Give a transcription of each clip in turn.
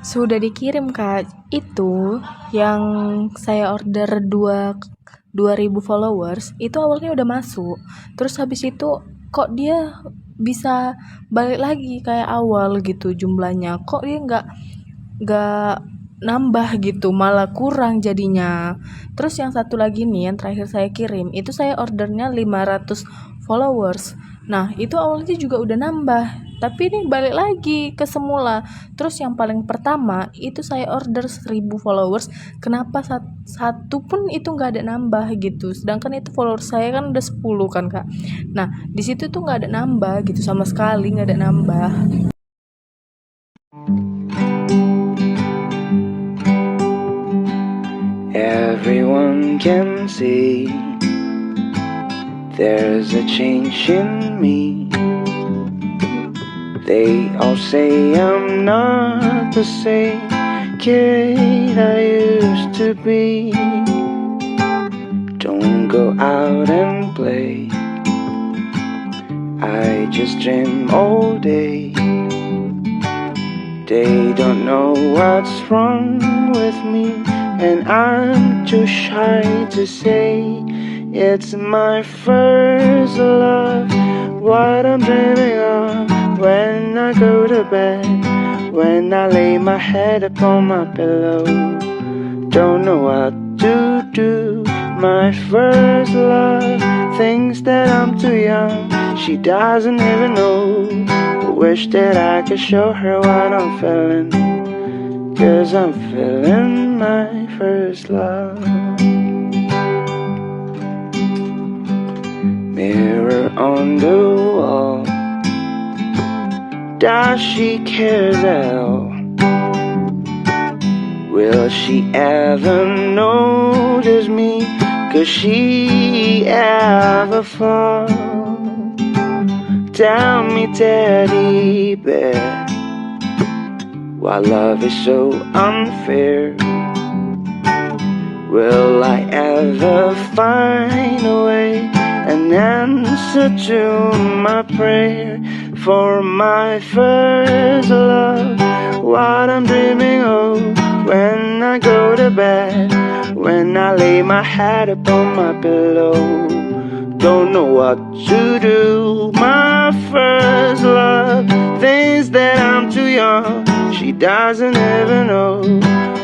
Sudah dikirim Kak, itu yang saya order 2.000 followers, itu awalnya udah masuk. Terus habis itu kok dia bisa balik lagi kayak awal gitu jumlahnya. Kok dia nggak nambah gitu, malah kurang jadinya. Terus yang satu lagi nih yang terakhir saya kirim, itu saya ordernya 500 followers. Nah, itu awalnya juga udah nambah, tapi ini balik lagi ke semula. Terus yang paling pertama itu saya order 1000 followers, kenapa satu pun itu nggak ada nambah gitu. Sedangkan itu followers saya kan udah 10 kan Kak. Nah, di situ tuh nggak ada nambah gitu, sama sekali nggak ada nambah. Everyone can see there's a change in me. They all say I'm not the same kid I used to be. Don't go out and play, I just dream all day. They don't know what's wrong with me, and I'm too shy to say it's my first love. What I'm dreaming of when I go to bed, when I lay my head upon my pillow. Don't know what to do. My first love thinks that I'm too young, she doesn't even know. Wish that I could show her what I'm feeling, 'cause I'm feeling my first love. Mirror on the wall, does she care at all? Will she ever notice me? Could she ever fall? Tell me, teddy bear, why love is so unfair? Will I ever find a way, an answer to my prayer for my first love? What I'm dreaming of when I go to bed, when I lay my head upon my pillow. Don't know what to do. My first love thinks that I'm too young, she doesn't even know.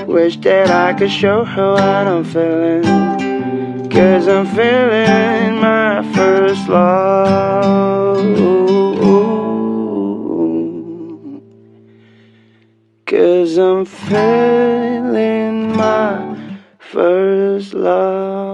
Wish that I could show her what I'm feeling, 'cause I'm feeling my first love. 'Cause I'm feeling my first love.